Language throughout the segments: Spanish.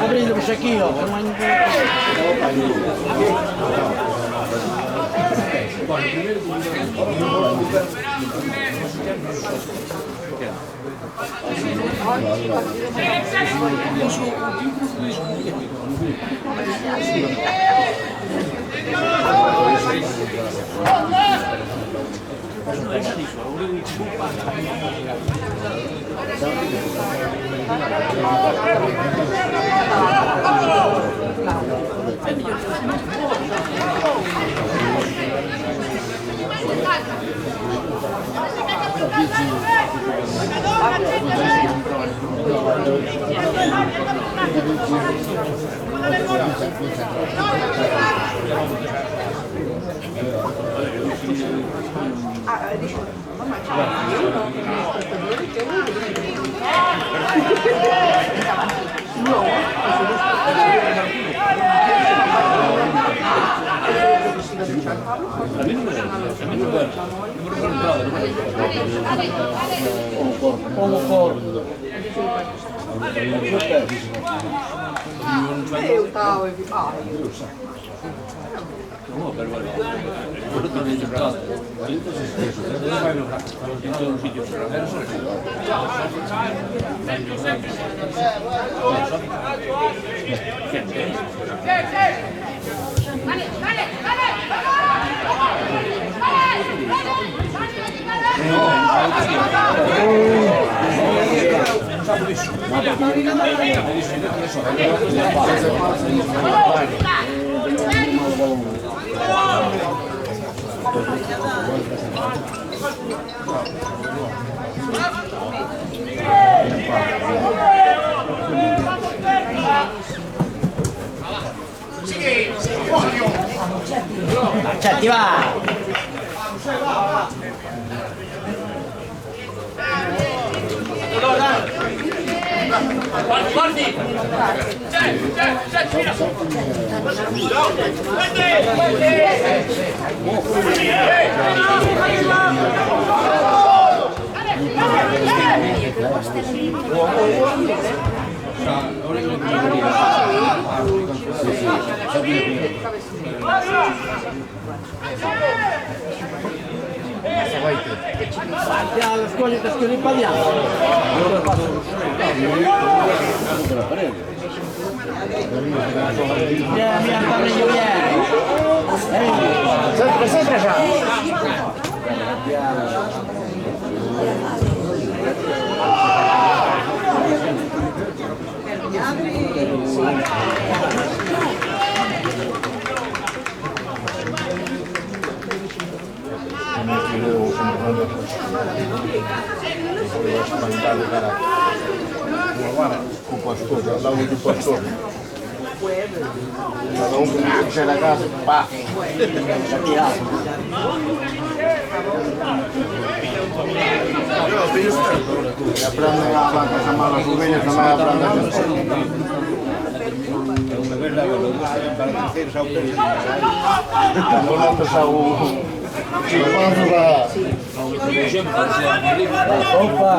Abrindo o chequinho, No, pero bueno, vosotros lo intentaste. En todos los sitios extranjeros. Accetti, va! Guardi! Andiamo, scuoli che schioli parliamo. Vieni, Antonio, vieni. Sempre, sempre già. Un pastore, andavo di pastore. Comunque c'è la casa, pa! La prende la banca, si chiama la Slovenia, si chiama la prende Opa!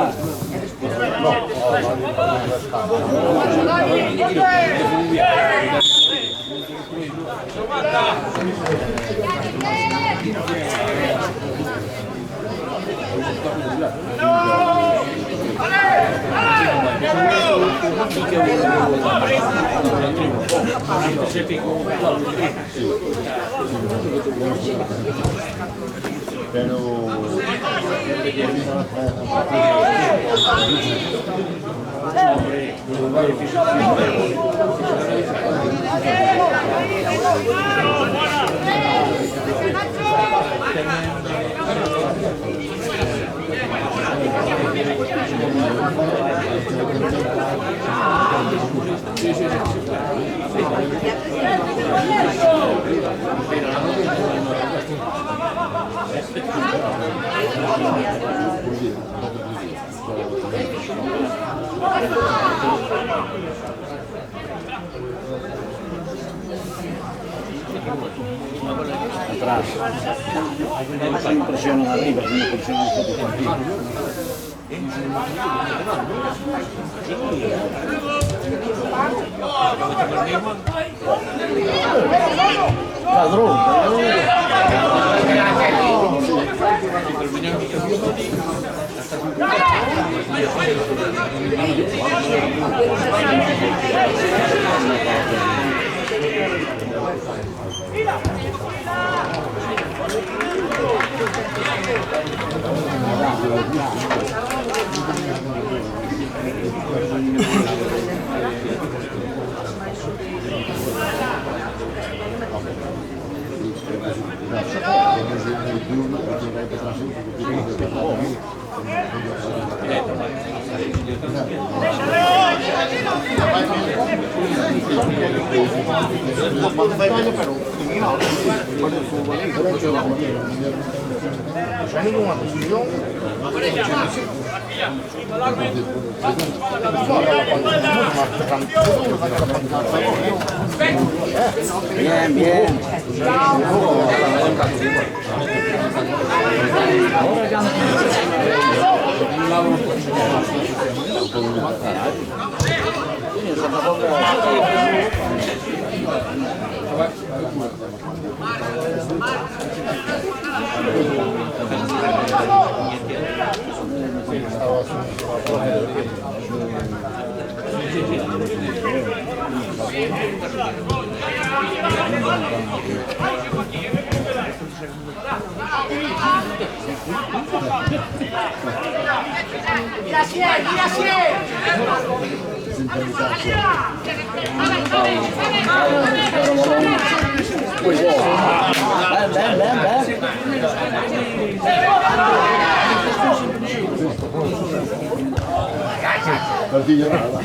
Atrás. Esa impresión arriba, es una impresión sotto il Bien, bien. Partilla nada.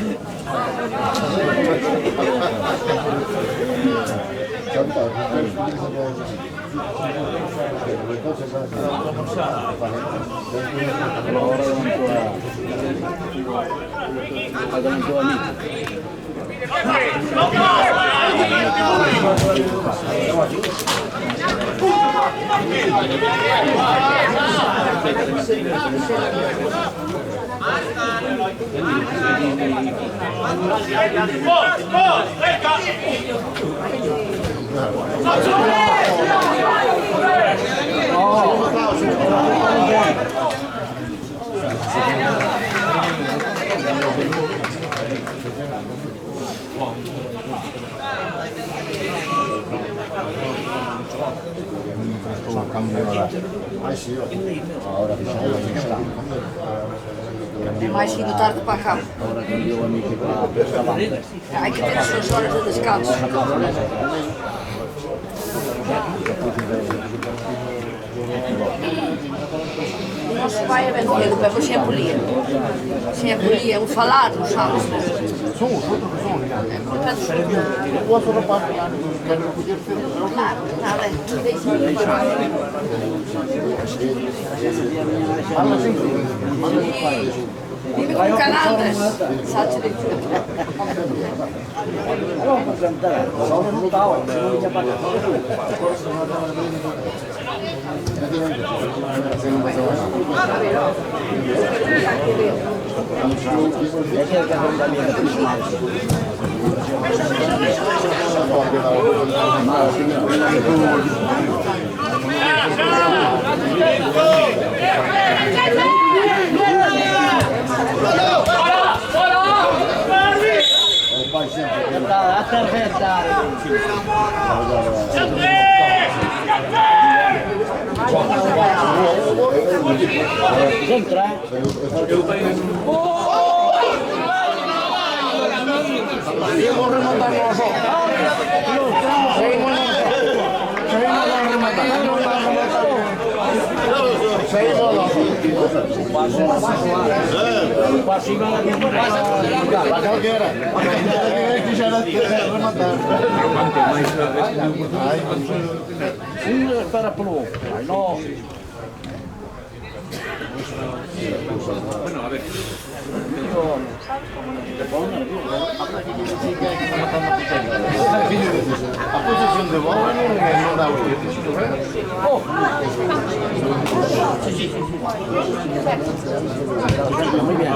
Mais cedo tarde para cá. Hay que ter as suas horas de descanso. O nosso pai é bem cedo, mas sempre lia o falar, não sabes? São os outros que são ligados. O outro rapaz que quer recolher filho. Claro, nada, Fala assim. vive com calandras, sabes? Espera pelo outro. No. Bueno, a ver. A posición de bola no da Muy bien.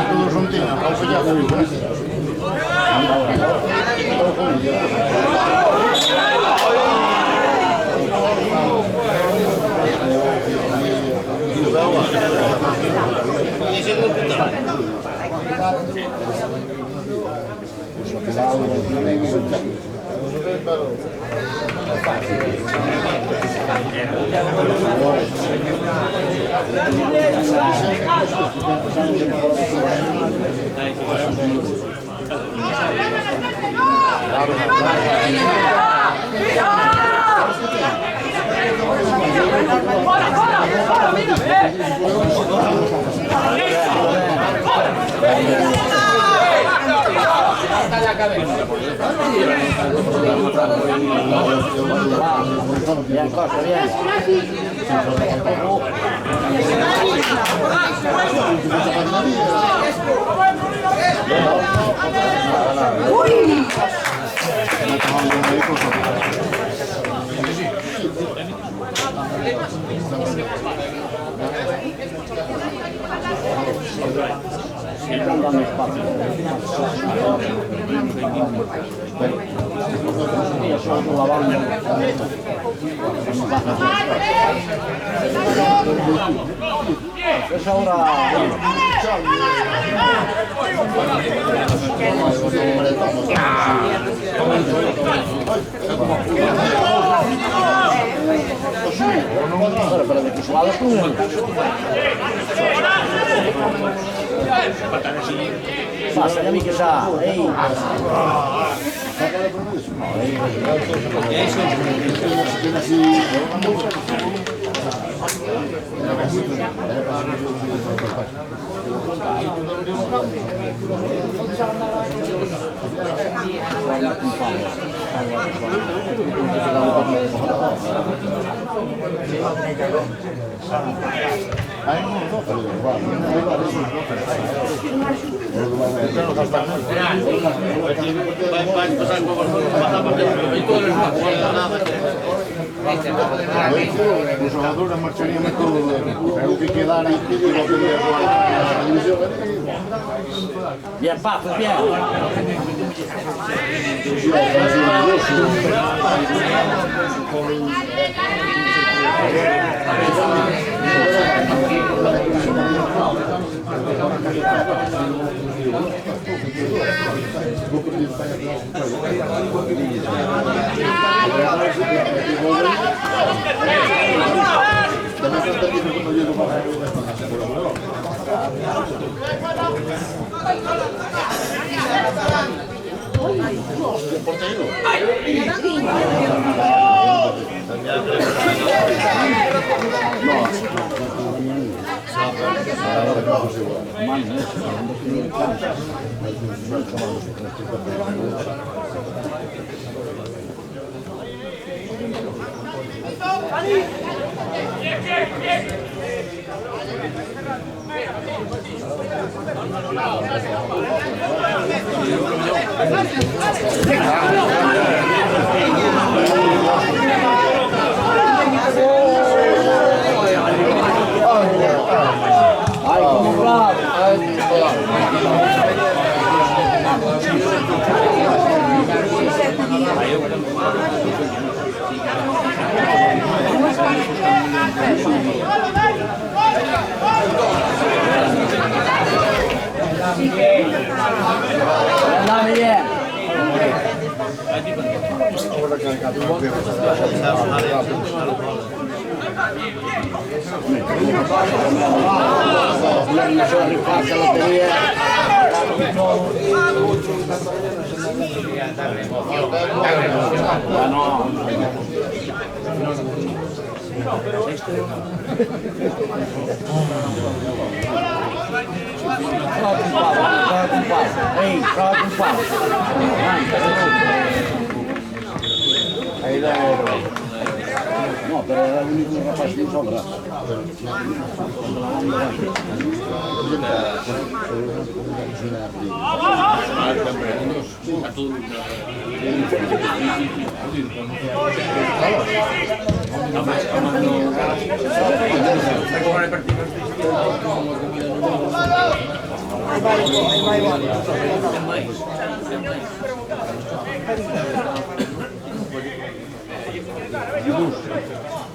Todos juntos, vamos allá. Bien, cosa, bien. Uy. Io sono sulla banda. Questa ora per perché si va alla fine. Basta, gli amici sa, ehi. Un giocatore marciaria tutto, è un picchiare in piedi lo vede la divisione. Via Pazzo, via! No, però era l'unico che faceva in sopra.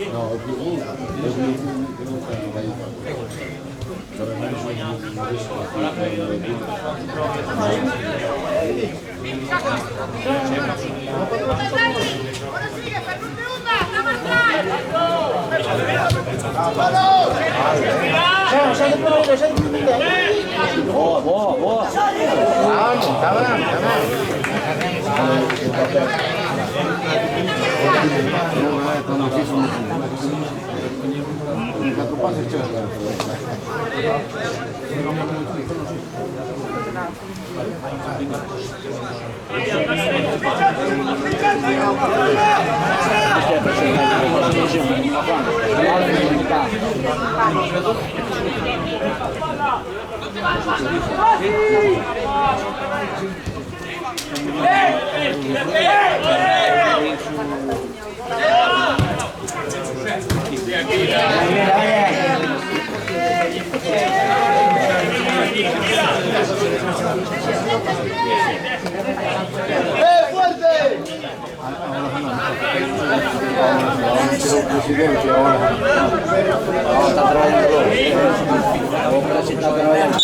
No, Boa, boa, boa. Hey! Presidente ahora. Ahora está trabajando. Ahora sí está trabajando.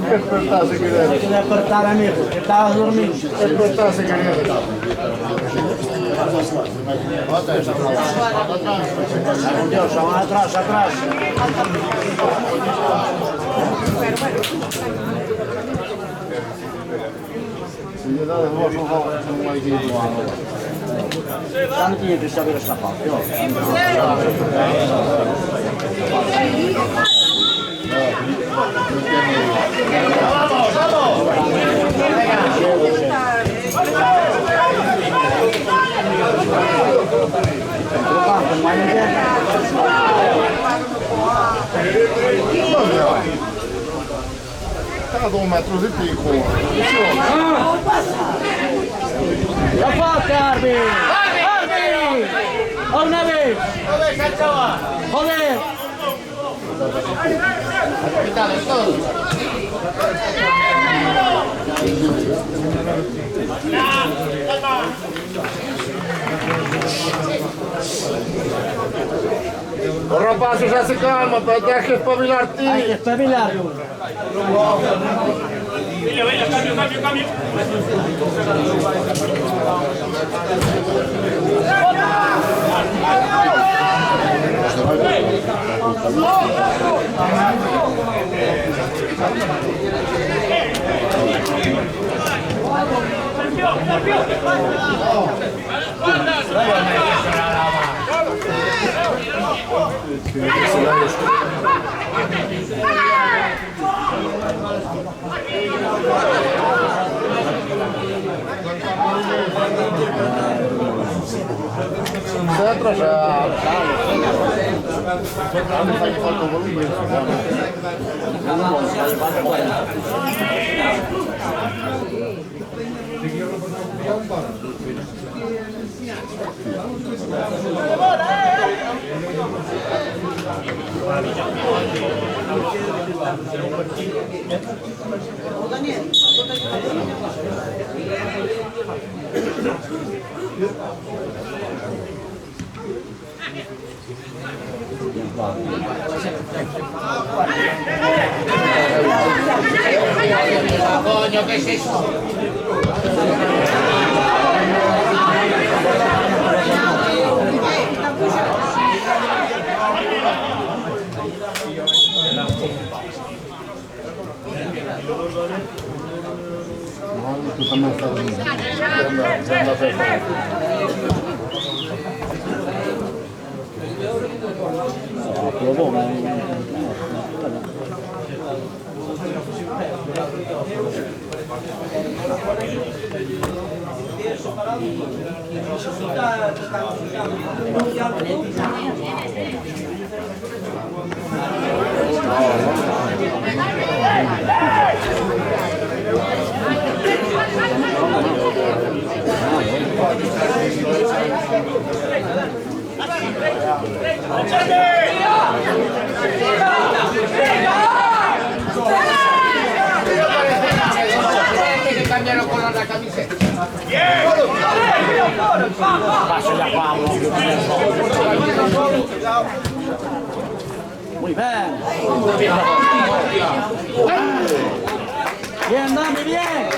Despertar se querer. Tem que despertar, amigo, que estava dormindo. Despertar se querer. Deus, só atrás, atrás. Se lhe dá de voz, não vai vir. Já não tinha que saber essa parte, ó. Cada 2 metros e pico. ¡Ya falta, Arby! ¡Arby! ¡Una vez! ¡Joder! O rapaz já se calma, para ter que espabilar-te. ¡Hay que espabilar! Venga, cambio. Centro já. Não faz falta o volume. Coño, ¿qué es eso? Tú también estás Aprobó, Que cambiar el color de la camiseta. Muy bien. Bien, Dami, bien.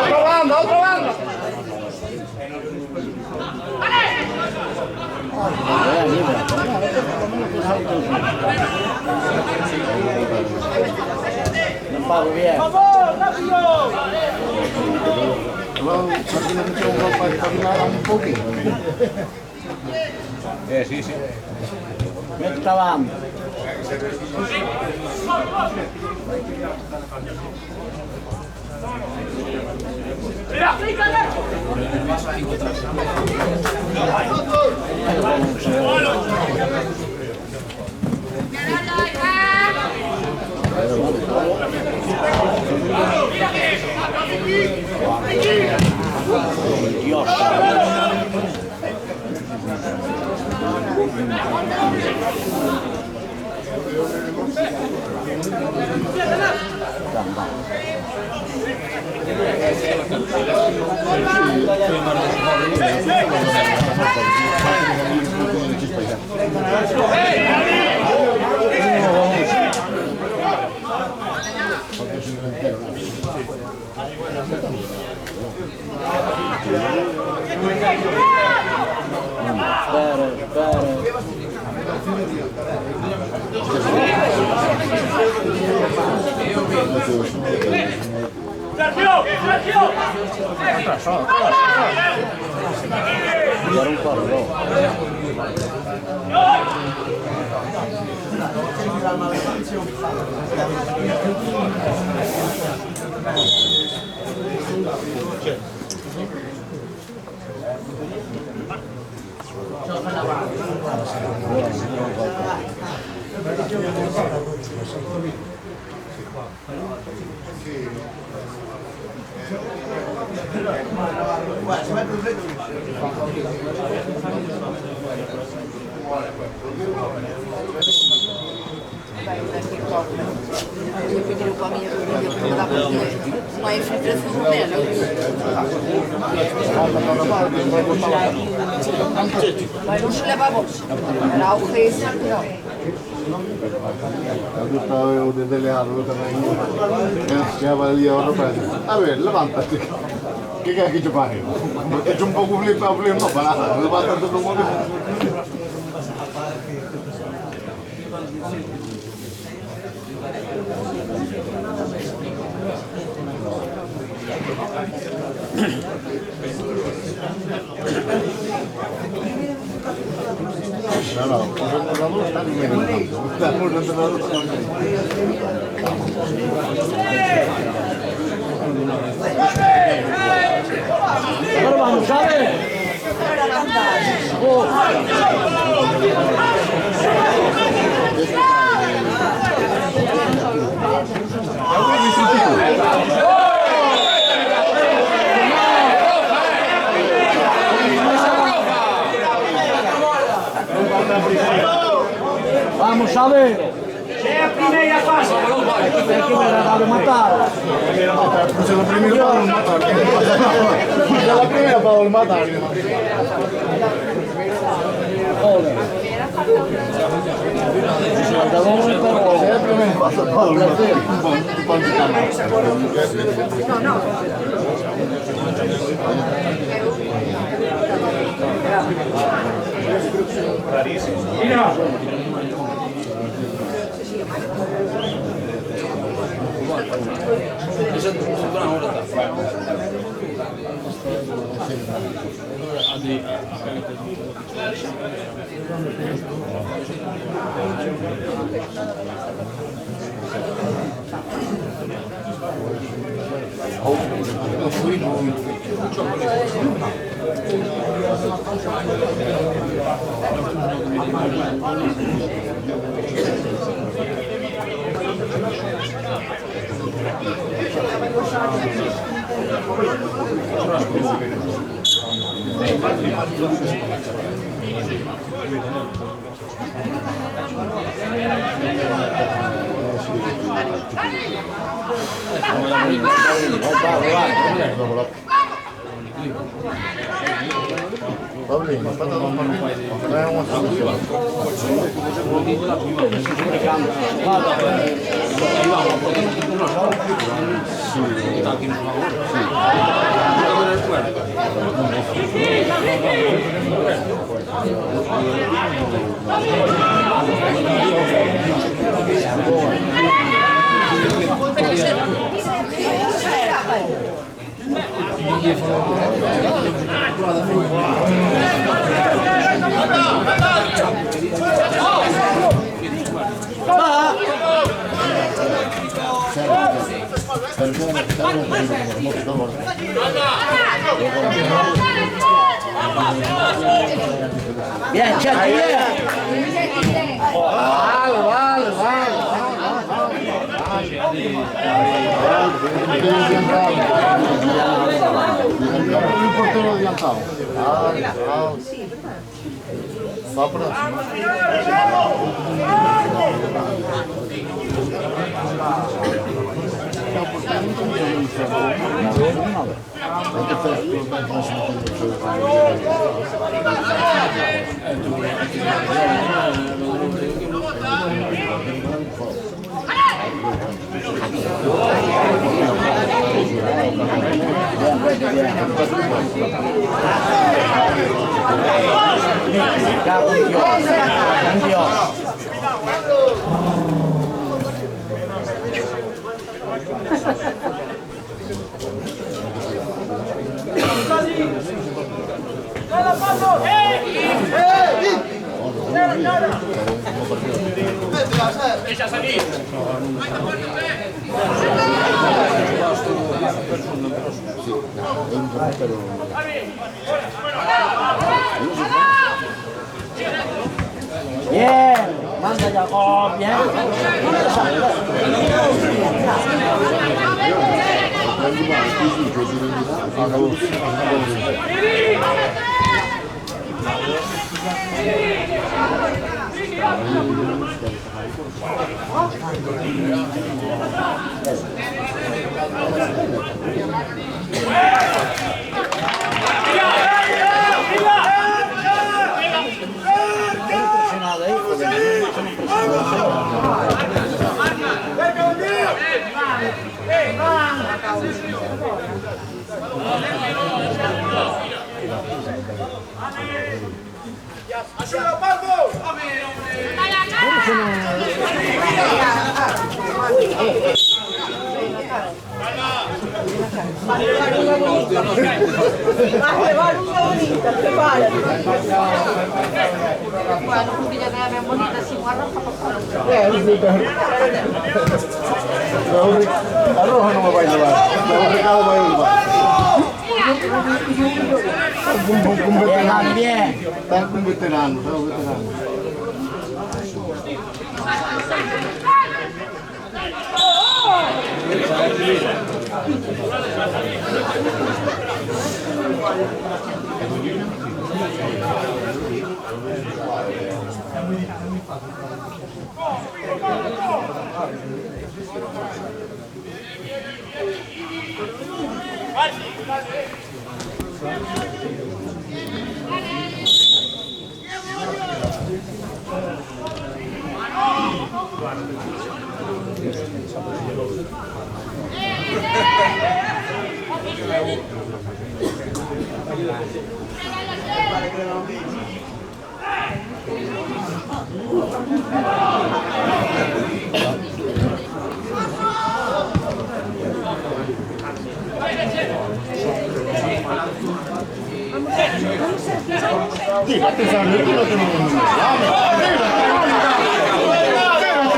Otro bando. No pago bien. Aquí necesito un ropa espabilada un poquito. Sì, sì. Metta avanti. Io pedivo qua mia prima da ma è filtrato su me, ma non ce l'avevamo, era un peso, però. Tutto avevo delle altre si chiama lì europeo. Vabbè, levantati. Che cacchio ci fai? C'è un po' problema, no, ma levantati tutto il mondo. No, il lavoro sta di meno. Allora vamos, ¿sabes? Vamos a ver. C'è la prima fase. Perché me la deve matare? Se la prima Paolo matare. Se la prima Paolo matare. Se la prima passa Paolo matare. No, no. Paolino, aspetta un po'. Una soluzione. Bien, Chetti, bien. Il portero adiantato. Va prossimo. Bien, manda Jacob, bien. Arroja no me va a llevar. Un recado va a llevar. Bien. Está un veterano, está un veterano.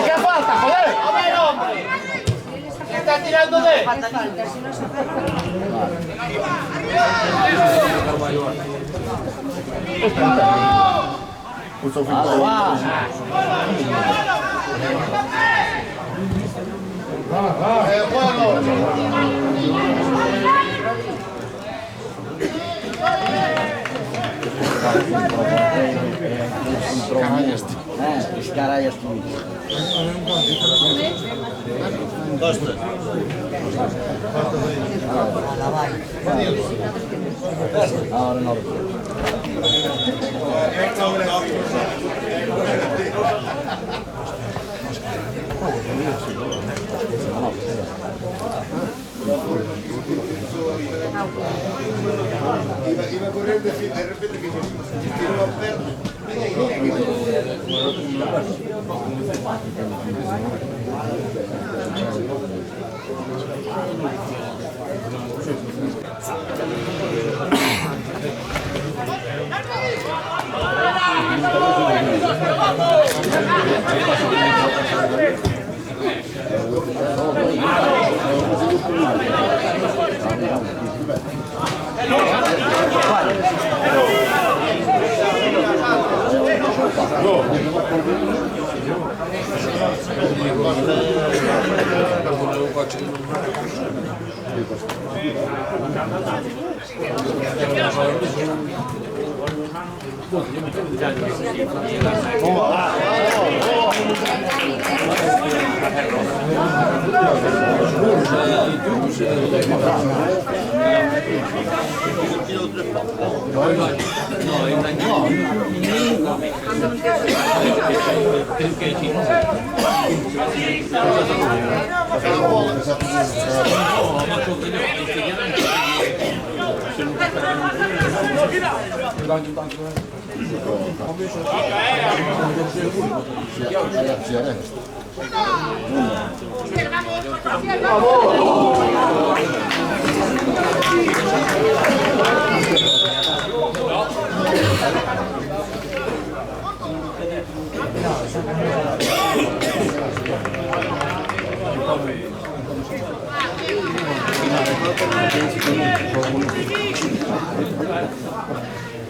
¿Qué falta, joder? ¿Qué estás tirando de? Puso finta. Scarajasti. Dosta. Ahora no. Iba a correr de repente que tiró a perder.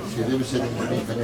Si deve essere un momento.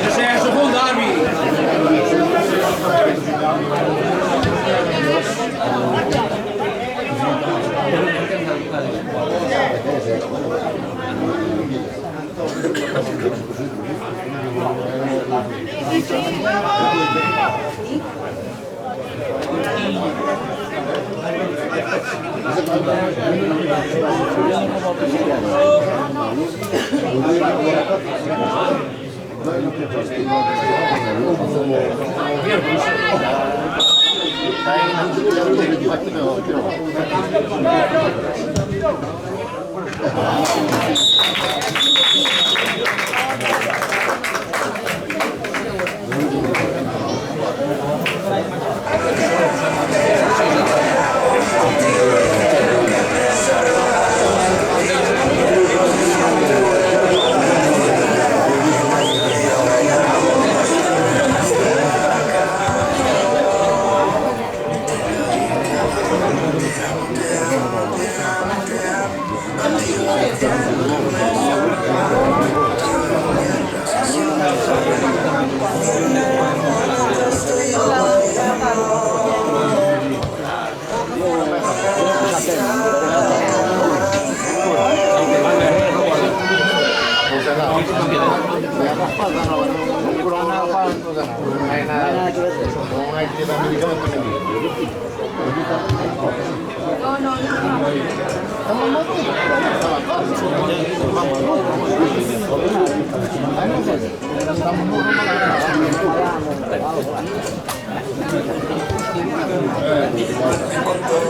Esa é a segunda, Armin.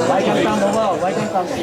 Vai cantando, Val, vai cantando.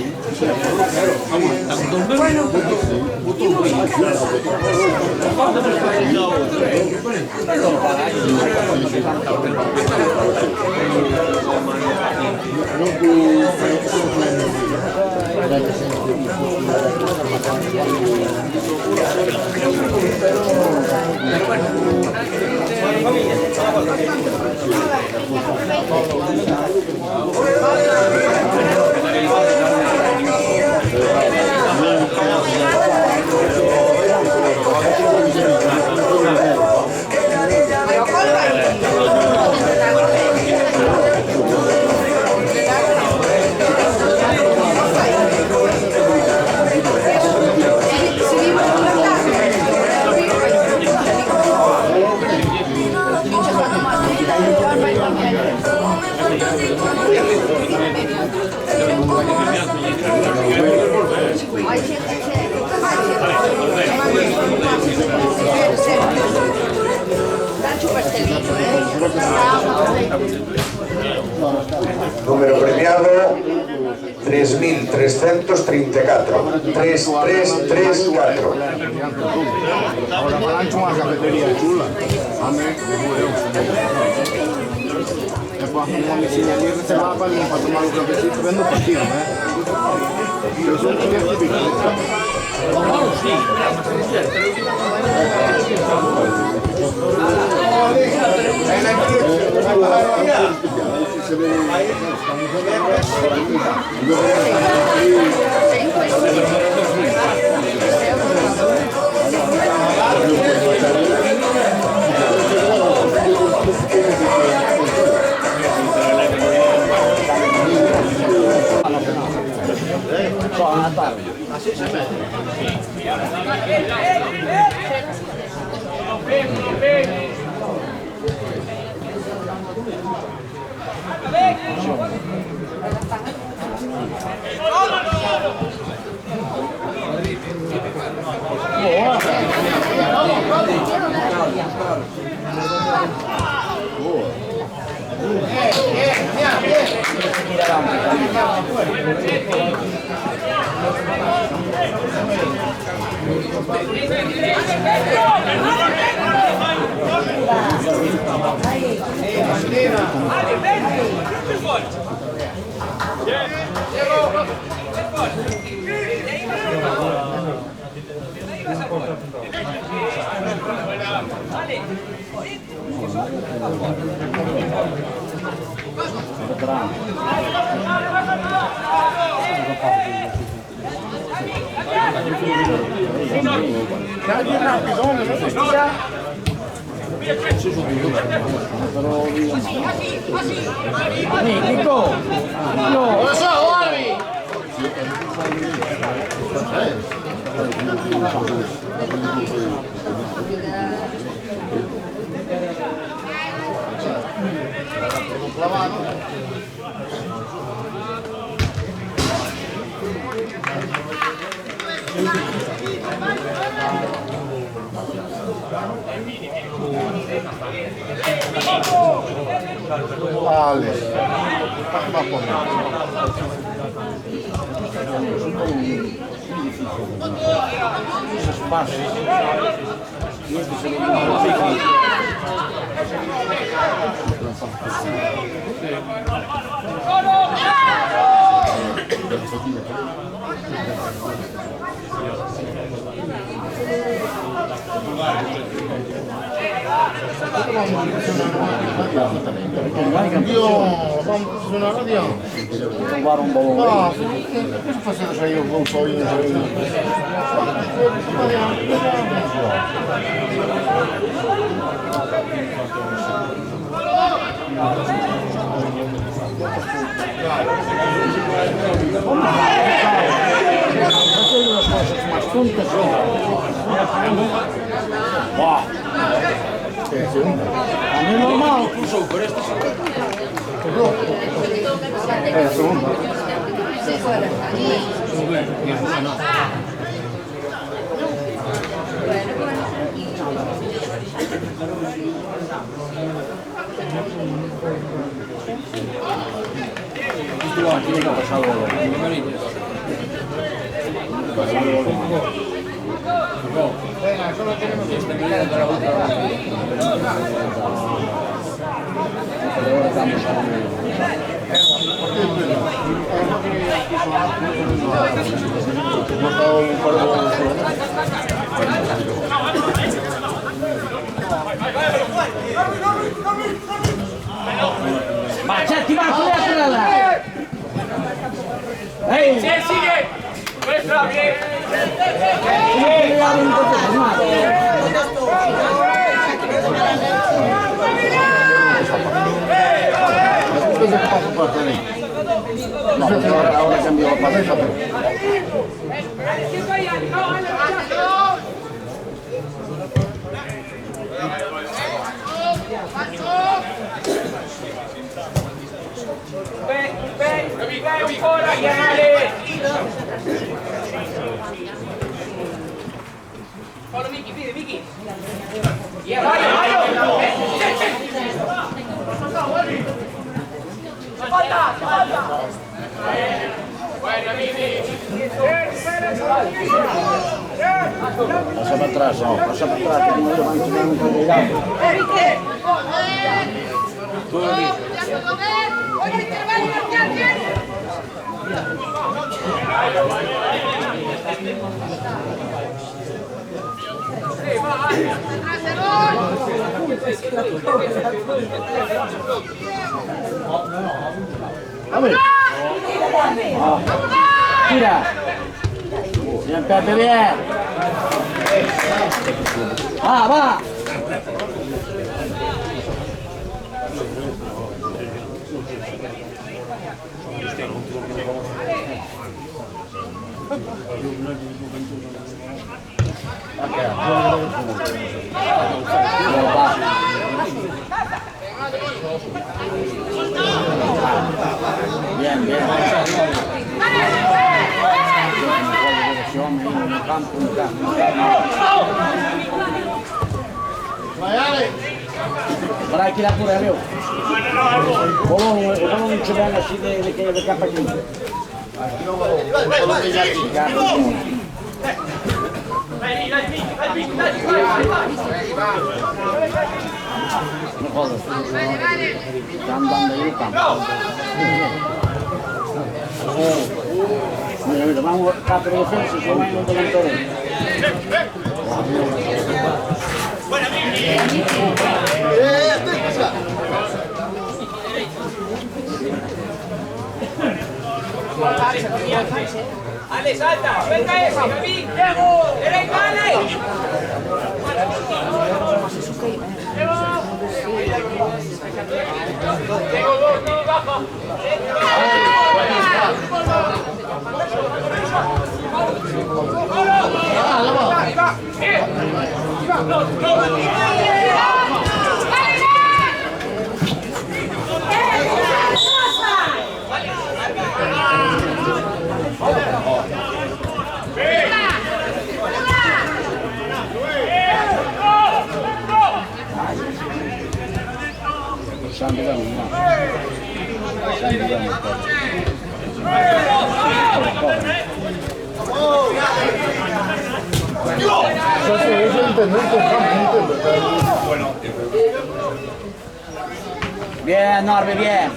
Número premiado 3.334. 3334. Ahora Palancho una cafetería chula. Amén, después hacemos mi señalía reservada para tomar un cafecito, vendo partido, Pero son clientes típicos. Trovare un balone. No, forse c'è io un po' io. Non è normale. Tutti quanti, mica facciamo Ma c'è ti va sulla là. Ehi! Sigue! Questa Cosa che posso fare lì? No, ora cambio la palestra. Vai ancora, Ianale! Fallo Miki, pide Miki! Vai! Buena Miki! Passa per atrás, no, passa per atrás, che non devo anche un collegato. Tira! Siempre bien! Va! Bien. Vai Ale! Para alquilar pure io. Come non ci venga así de capa aquí. No jodas. Están dando ahí el campo. Mira, vamos a capre defensa y somos en un delantero. Ale, salta, venga ese, Gaby, Diego, derecha, Ale. Diego, dos, baja. Bien, Norby, bien.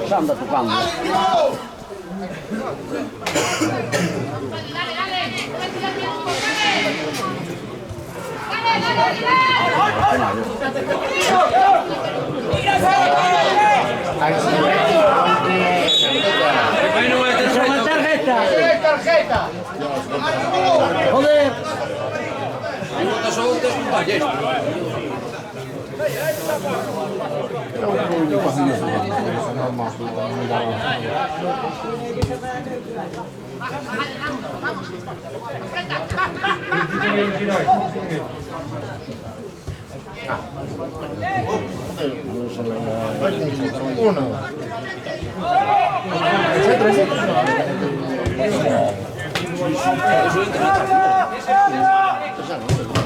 Sta andando quando? Tarjeta. Joder.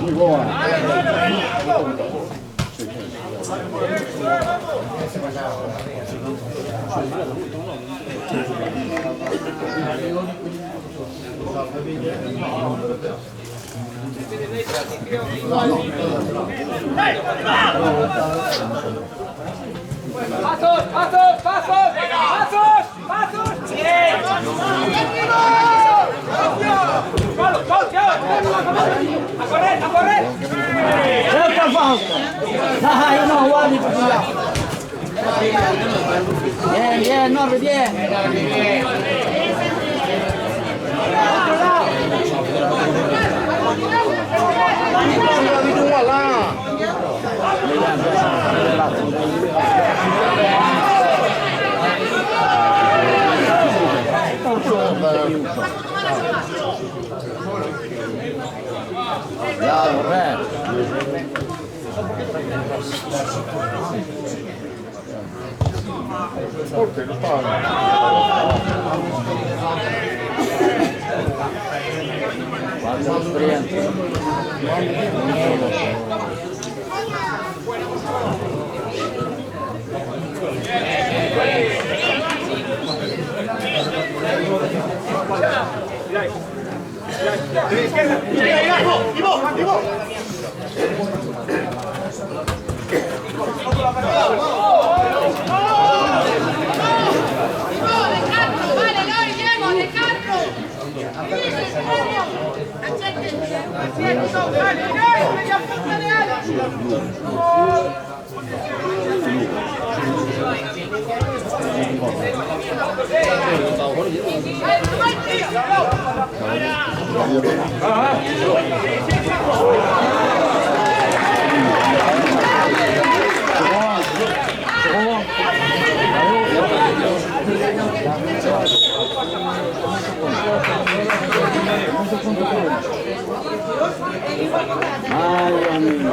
Muy buona. Pasos. A correr. Cerca falta. Dai, no, guardi per là. Bien, Norby, bien. Bravo, re. Guarda l'esperienza. Ay, amigo.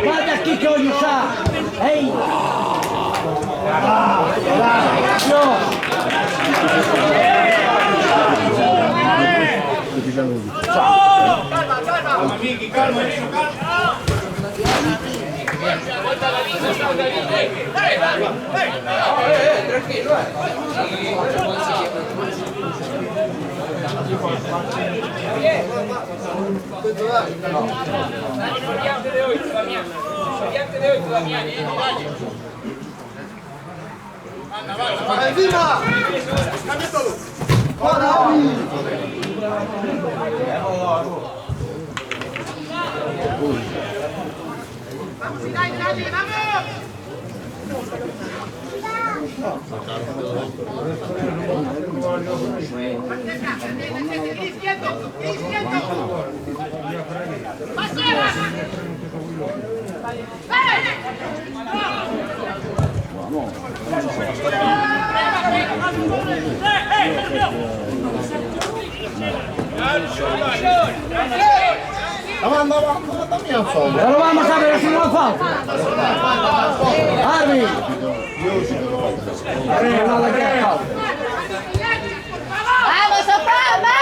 Guarda chi che ogni sa! Ehi! Variante de hoy, todavía. ¡Encima! ¡Cambia todo! Pero vamos a ver si no falta. Arby. ¡Vamos, Sofán! ¡Vamos!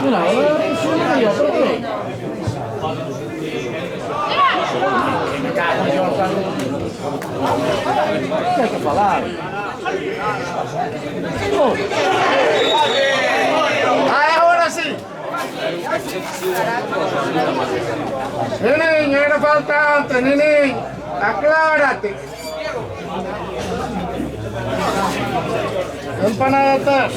Mira, io proprio. Che sta parlando? Oh. Ahora sí. Nene, era faltante, nene. Aclárate. Empanada.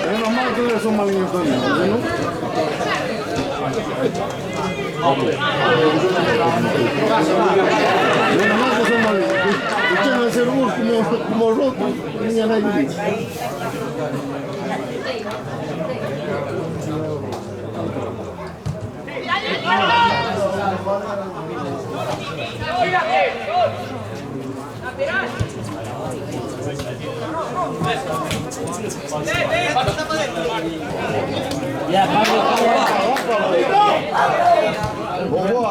Menos mal que eres un maligno, ¿no? Menos mal que son malignos. Echan a hacer como roto. Niña nadie. Ya, no, pero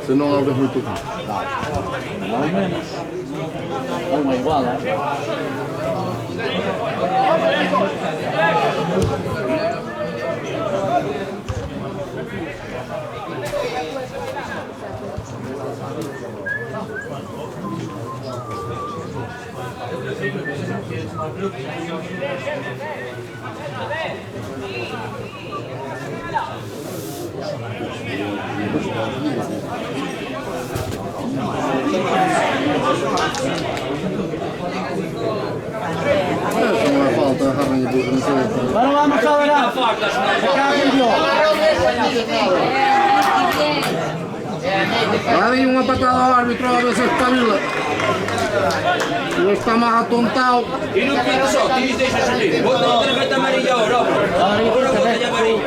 Se no abres muy tu más o menos. Vamos igual, Não falta a arranha de não sei. Pero vamos a ver. Aí uma patada ao árbitro a ver se espabila. Lo está más atontado. Y no quiero eso, tienes de esa salir. Vos no tenés que amarilla ahora. Ahora vos tenés amarilla.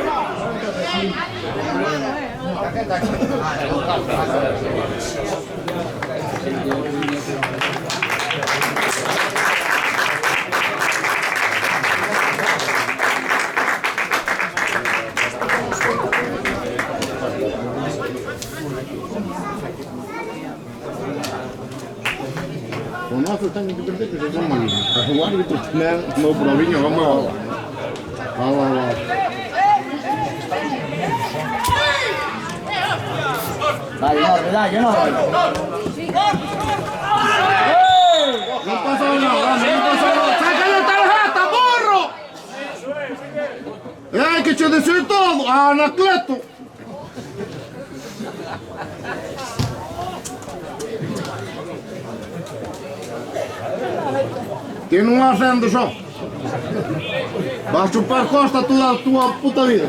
O nosso tem que perder que se chama ali. O árbitro, né? No provinho, vamos lá. Vamos lá. Dale, no. No pasa nada, no pasa nada. ¡Sácale la tarjeta, burro! Hay que te decir todo, Anacleto. Tiene un acento só. Vas a chupar costa toda a tua puta vida.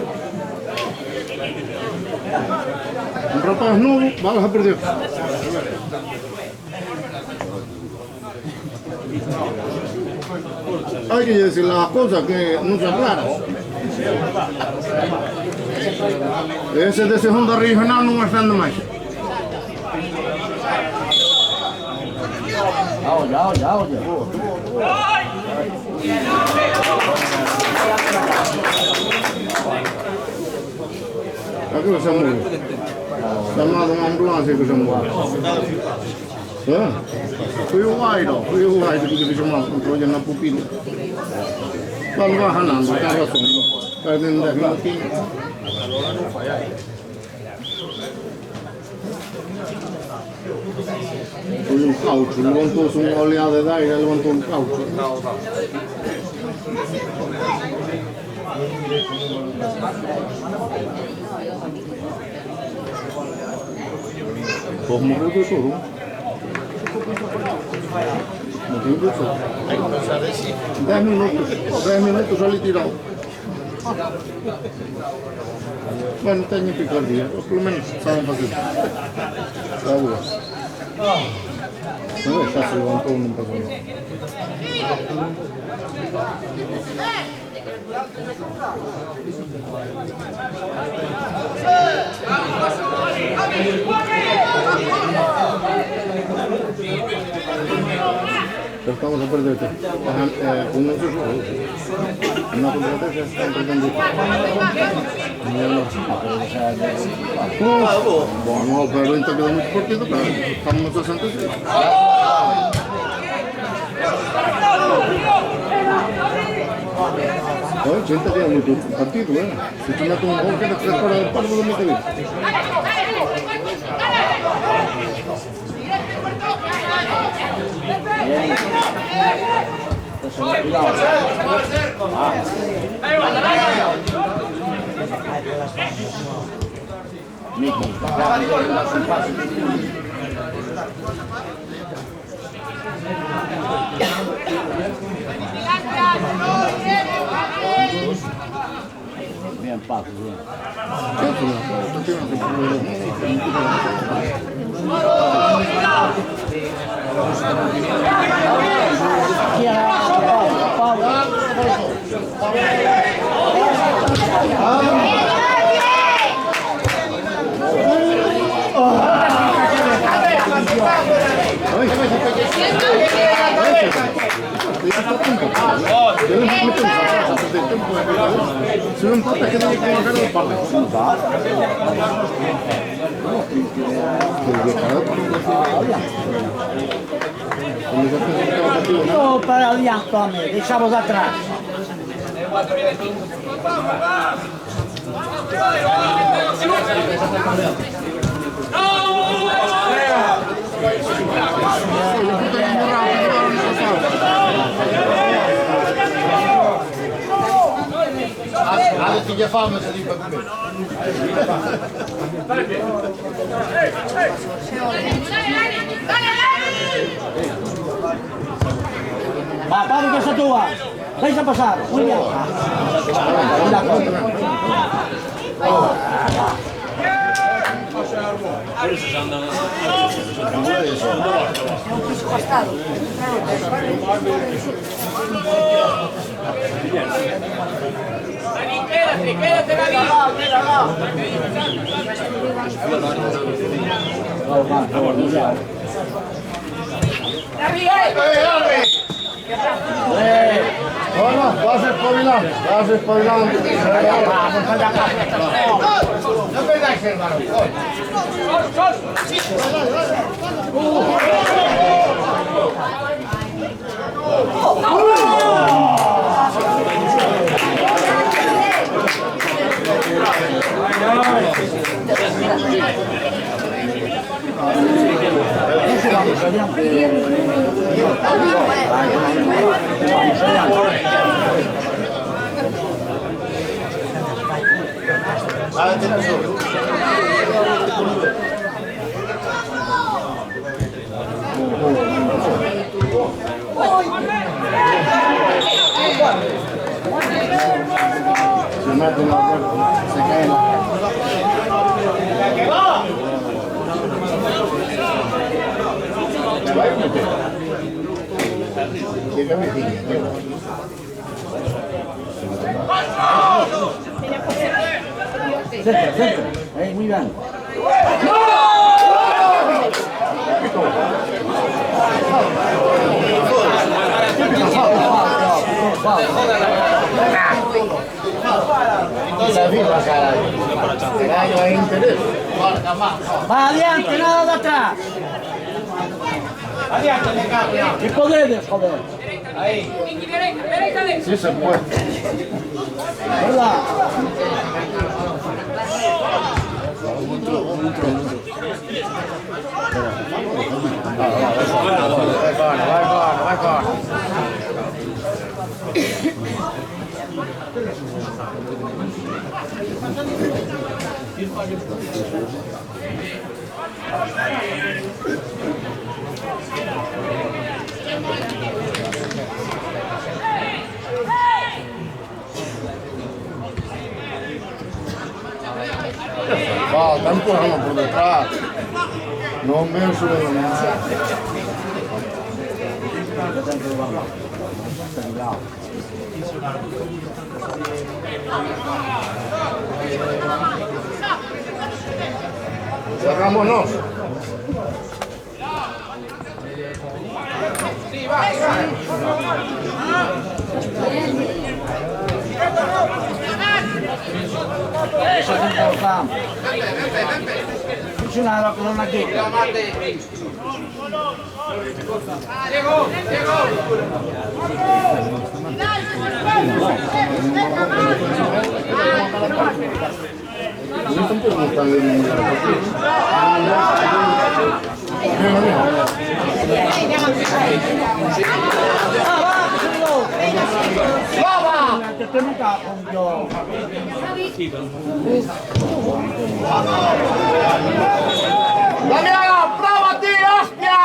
Un rapaz nuevo, balas a perder. Hay que decir las cosas que no son claras. Ese de segunda regional no ofende más. Ya. Aqui você morreu. Chamado uma ambulância que você morreu. Foi o Airo que ele chamou, entrou na pupila. Quando vai ranando, está passando. Perdendo 10 minutinhos. Foi um caucho, levantou-se uma oleada de aire, levantou um caucho. Pues murió de todo. Murió de todo. 10 minutos salí tirado. Bueno, tengo picardía, por lo menos saben fácil. Seguro. No, ya se levantó un poco. Estamos a perder. Uno se fue. Una competencia están perdiendo. Bueno, pero ahorita quedó muy cortito, pero estamos 66. Oye, 80 queda muy partido, ¿eh? Si tú metes un gol que te crees para el palo, lo metes bien. Bien paso, bien. Si no empata, que tiene que bajar el palo. No, para adiante, hombre, deixamos atrás. Adesso che fame se li fa bene. Va, Pablo, que esa tua. Deixa pasar, muy bien. Quédate, Bueno, vas espabilando, vas espabilando. No pegáis, hermano. Se mete una vuelta, se cae la vai a meter. Chega a meter. Centra, centra. Muy bien. Va adiante, nada de atrás. ¿Qué poderes, joder? Ahí. Sí se puede. ¿Verdad? Vai fora. Falta, empujando por detrás. No me suena nada. Cerrámonos. Eso es importante. Funcionaron con una chica. Me están preguntando en la Que te me cago yo. ¡Damián, bravo a ti, hostia!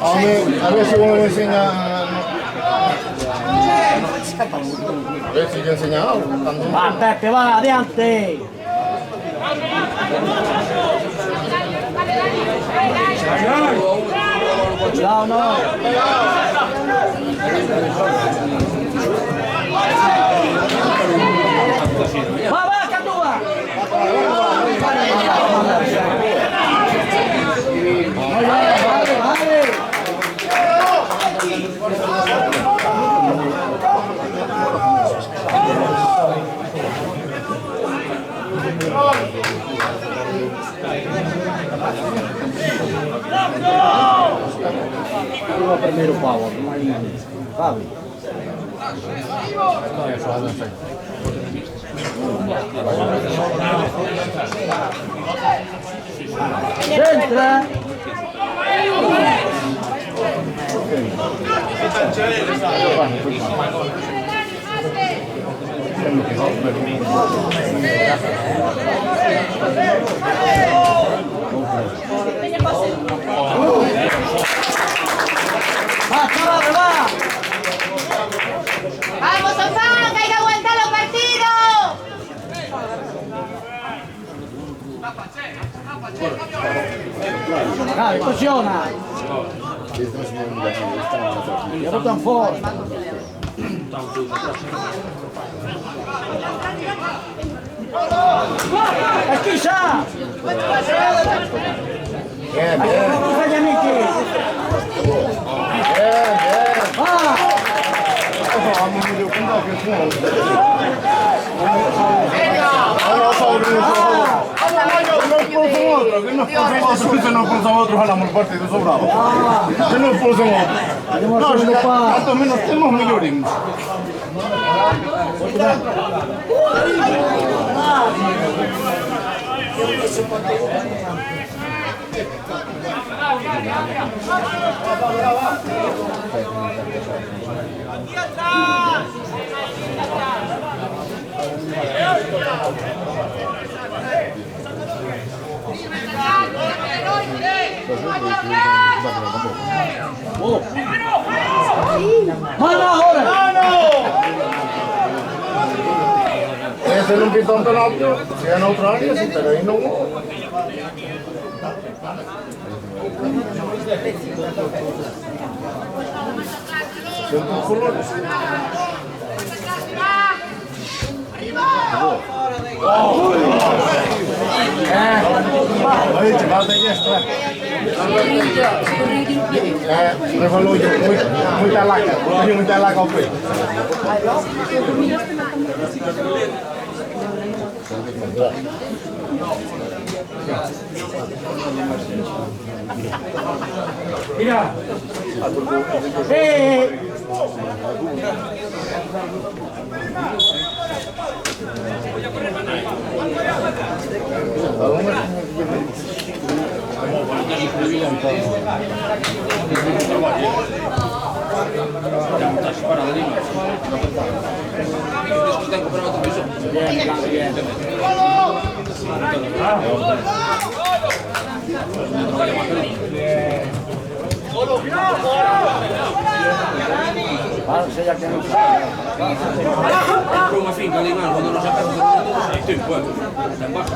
A ver si uno me enseña. A ver si yo enseña algo. Va, Pepe, va, adelante. Cuidado, no. Va, Catúa. Vale. Prima primeiro pau, sabe? Entra. Va. ¡Vamos, Sofán! ¡Que hay que aguantar los partidos! Dai, funziona. Io butto fuori. E chi sa? Gli amici. Se no expulsan otros a la partido sobrado. Se no expulsan otros. No, tanto menos tenemos mayorismo. Mano ahora. Ese no pita un penalti, sea en otra área, sí, pero ahí no. Siento colores. Oye, chaval, de extra. Revolúyo, muita laca ao peito. Mira. están comprando otro piso. Bien. Se que no Come finca di mano, quando non c'è più tu poi sta basta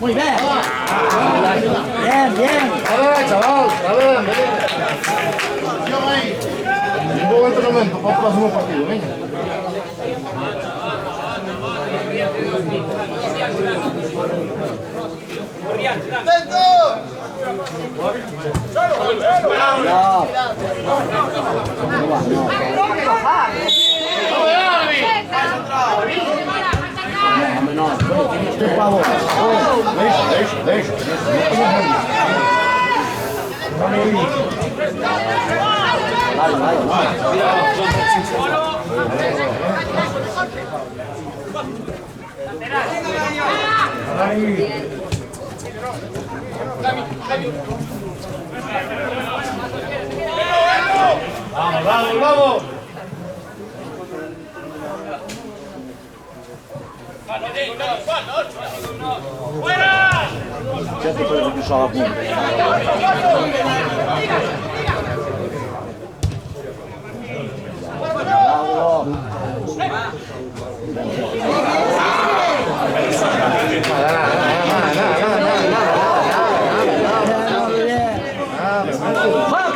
Muy bien. Bien. Dale, chaval, dale. Un buen entrenamiento para el próximo partido, venga. Por favor. Deixa. Vamos. Certo quello che so appunto. Vale.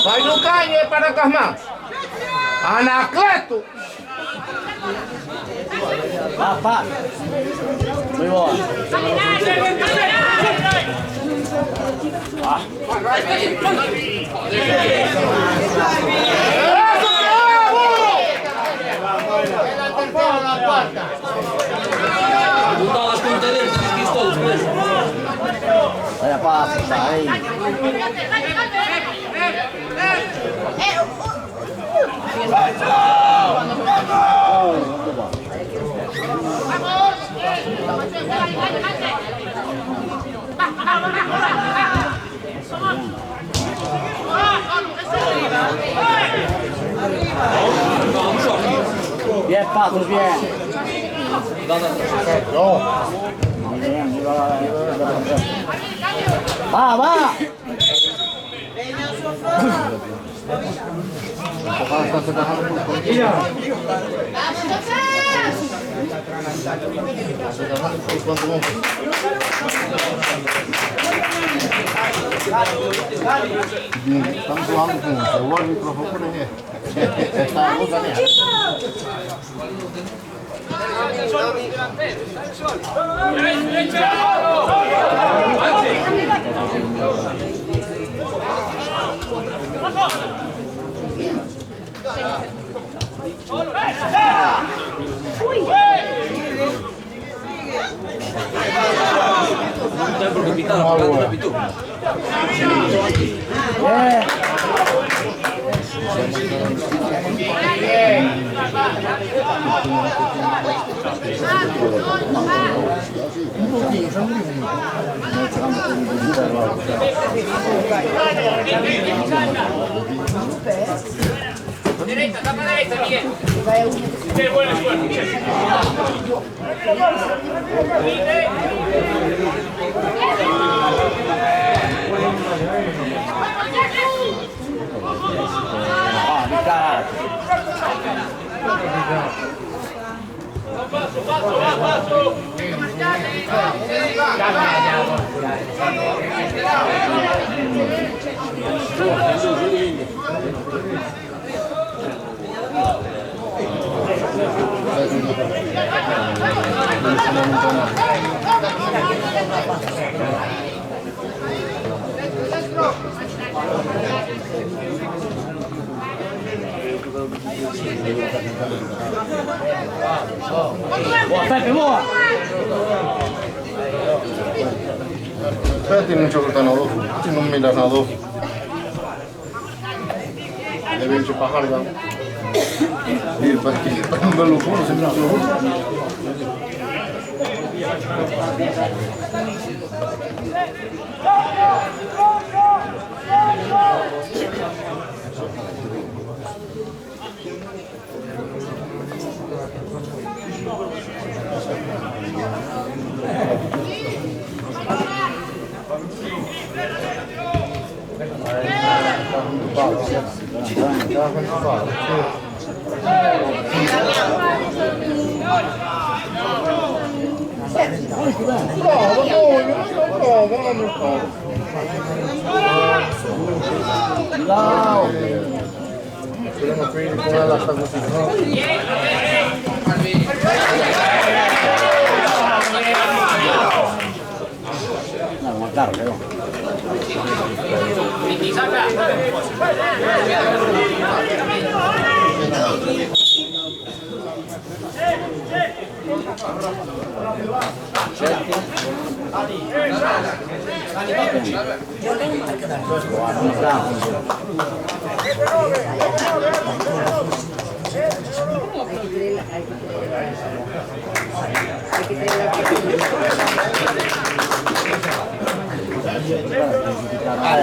Vai no caño para Casmán. Anacleto. Papá. Muy bueno. Botar as contas deles, diz todos mesmo. Vaya paso, está ahí. Bien, Paco, bien. Va. Estamos jugando com o celular e o microfone por aí. Está a luz ali. Non tempo capitano, pagando la pittura. Derecha, tapa derecha, Miguel. Pepe, boa! Ustedes tienen mucho que estar a dos, si no miran a dos. Deben ir para Harga. Y para que no lo juro, siempre lo juro. Queremos pedir con la No, más claro, creo.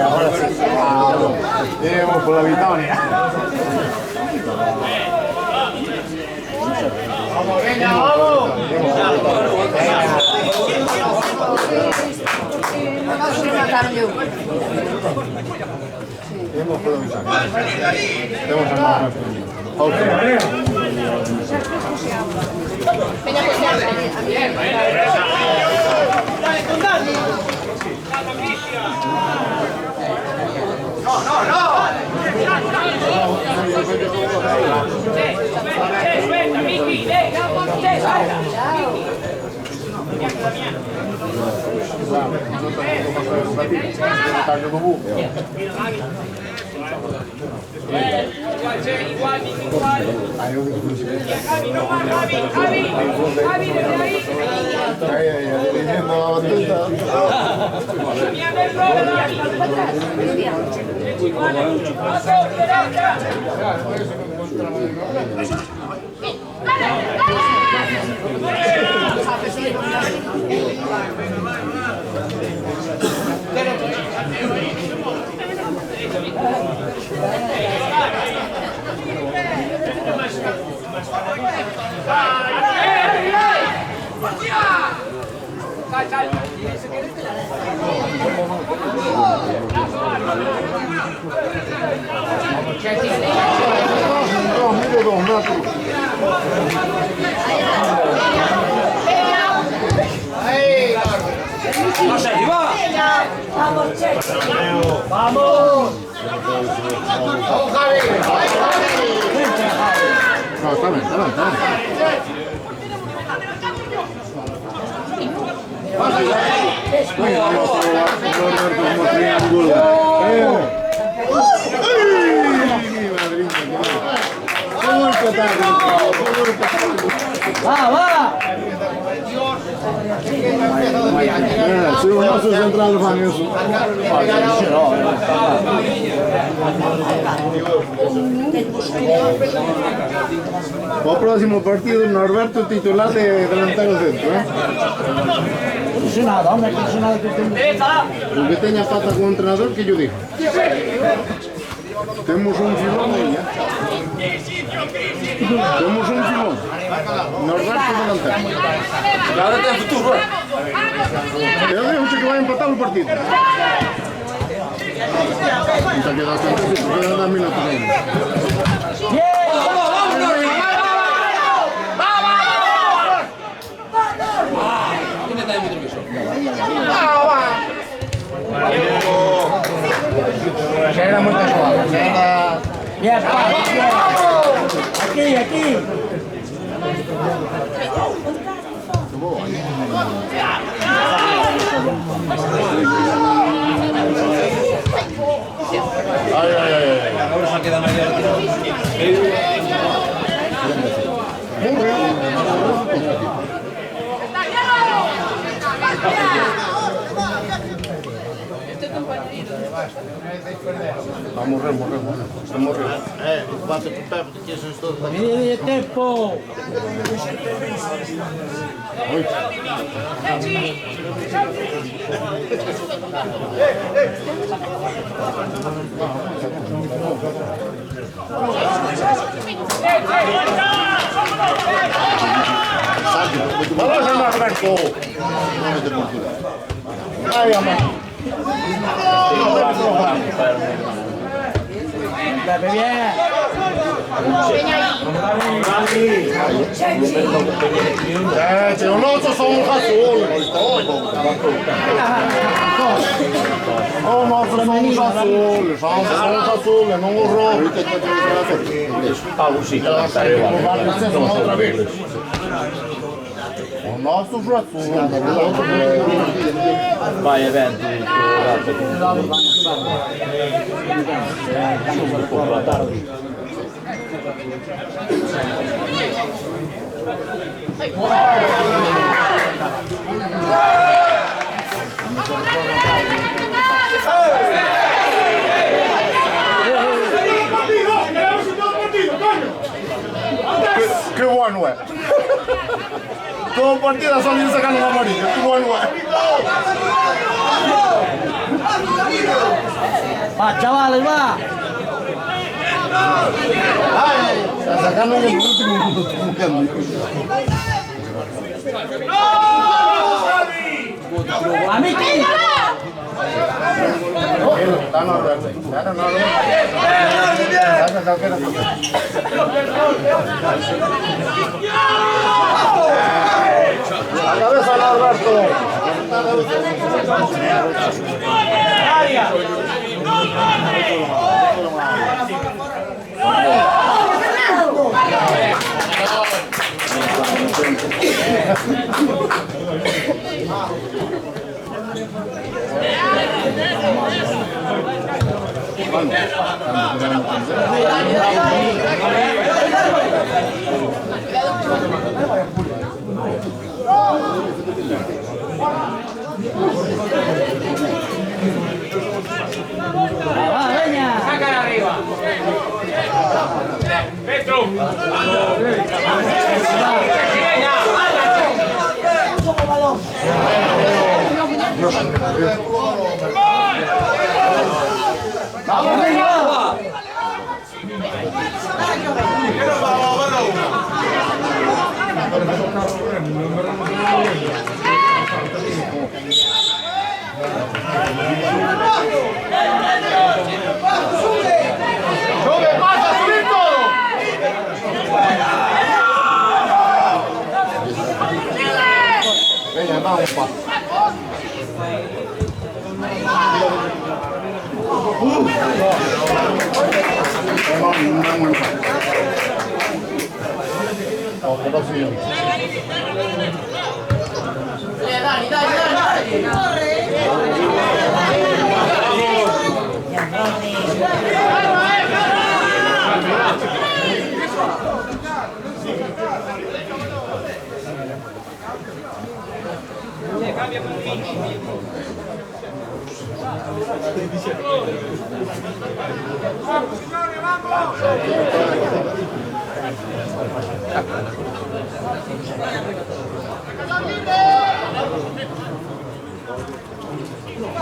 ahora sí. Llevamos por la Victoria. Vamos, venga, vamos. Hemos por la Victoria. Tenemos a más. ¡Vamos arriba! ¡Vamos! No, está bien, está bien, está bien. Como triángulo. ¡Va, va! Se un nostro centrale fa nessuno. Al prossimo partito Norberto titolare delantero centro. Funcionado, hombre, funcionado que Lo que tenga falta con un entrenador que yo digo. Tenemos un filón ahí, Tenemos un filón. Norberto delantero. Ahora tem futuro. Eu digo que vai empatar o partido. Não está quedando tanto, porque não dá minutos ainda. Já era muita escola, já era... Bien, aquí, aquí. Ai, ai, ai. Agora só queda mais. a morrer. A morrer. Bate com o pé, porque isso estou... Vieni tempo! Vamos a chamar Franco! Ai, amor! Bebe bien! C'è un osso solo un solo! Oh, no, sono un solo, non un rovo! Un nostro frazzone! Vai eventi, Che buono è! Come partita sono io sacando una partita, che buono è! Va, chavales, va! Sta sacando nell'ultimo minuto. Amici! La cabeza no, Alberto. Va, venga! Sácala arriba. Petro. ¡Vamos, venga! Dove passa subito? Venga, va un po'.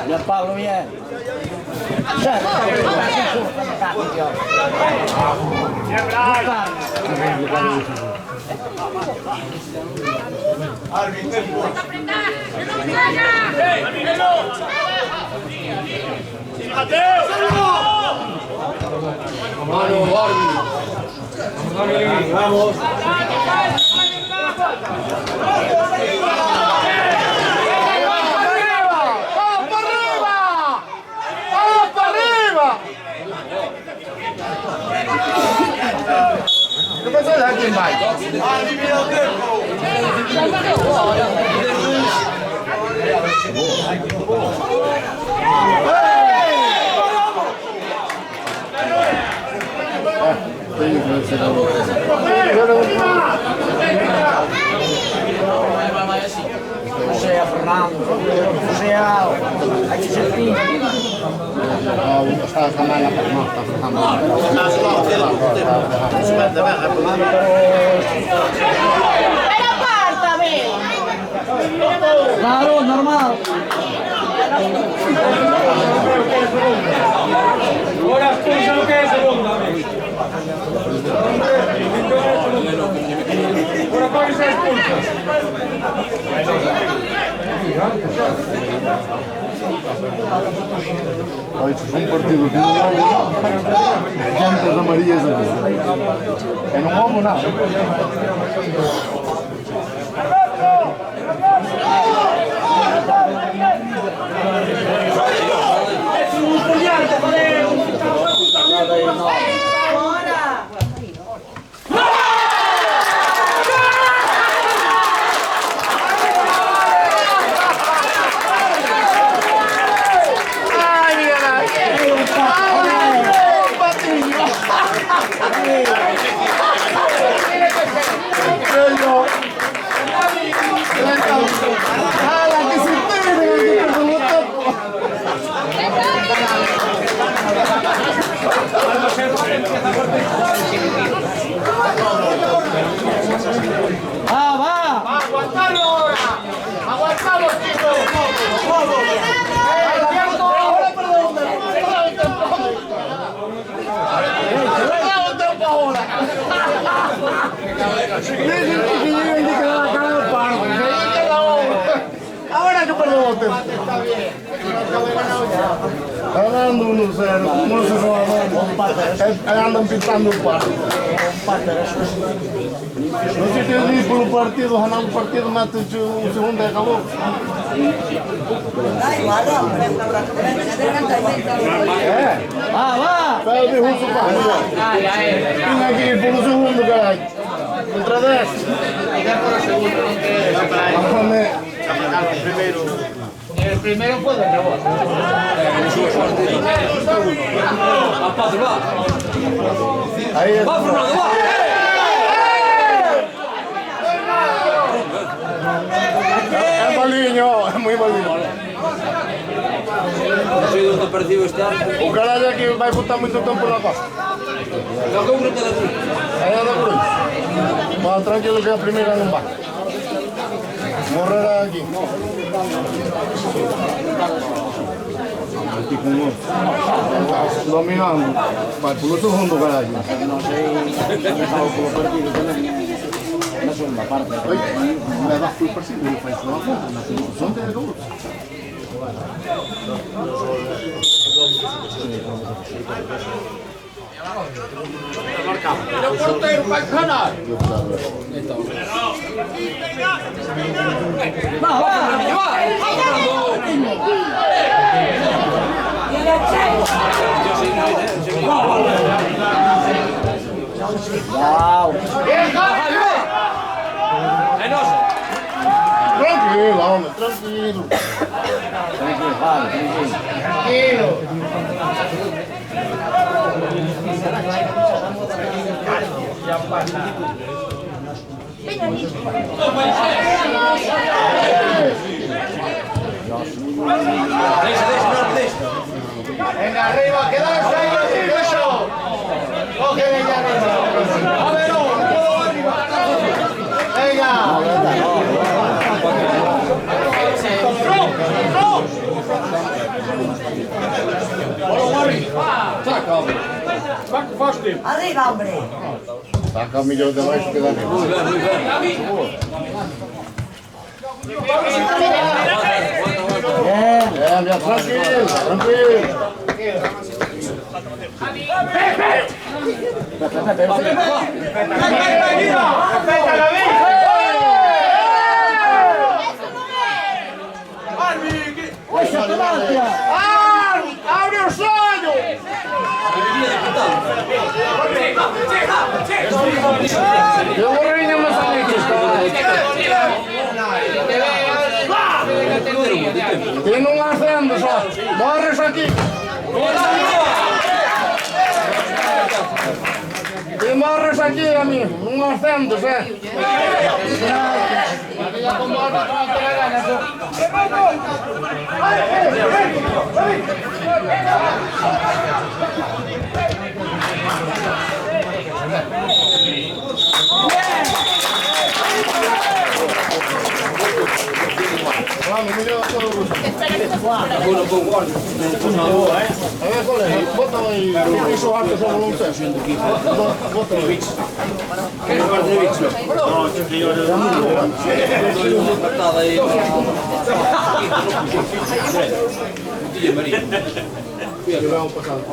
Gianpaolo, vieni! Vamos. Come sai anche in vai? No sea Fernando, no sea... Hay que ser tío. No, está Canalla, no, está Fernando. Pero pártame. Claro, normal. Ahora escucha lo que es segundo. Ahora para se expulsa. Hoy es un partido que no hay llantas amarillas aquí. Que no vamos nada. Va. ¡Aguantadlo ahora! ¡Aguantadlo, chicos! Ahora que perdemos tiempo. Ganando 1-0, no se roba, andan pintando un par. No se te dice por un partido, ganando un partido, mate un segundo y acabó. Va. Sabe de justo para tiene que ir por un segundo, caray. Contra 10. El primero fue de rebote. Ahí es. ¡Va, Fernando, va! Es maliño, es muy maliño. No sei onde percibo este ano. O caralho é que vai botar muito tempo na costa. Não, que eu grupo daqui. Aí anda por aí. Mas tranquilo que a primeira não vai. Morrerá aqui. Aqui com o outro. Dominando. Vai pelo segundo, caralho. No sé, no estaba por el partido también. La segunda parte. Oi, leva a culpa assim, ele faz uma conta. Na segunda tem gol. El portero para ganar. É nosso. Tranquilo, homem, tranquilo. Tranquilo, vale, tranquilo. Venga, arriba, quedarse ahí, eso. Coge de allá arriba. A ver, Arriba, hombre. Saca o milhão de baixo que dá Muy bien, muy bien. minha tranquilo, tranquilo. ¡Abre el sueño! Eu vou reunir meus amigos, tem um acendo só. Morres aqui. Tem morres aquí, amigo, unos centos, Ya como ahora no te la ganas. Vamos, me lleva todo el gusto. Uno con guardia. A ver, colega, bótalo ahí. ¿Qué hizo antes solo un tercio? Bótalo ahí. ¿Qué es parte de bicho? Patada ahí. Y le vamos pasando.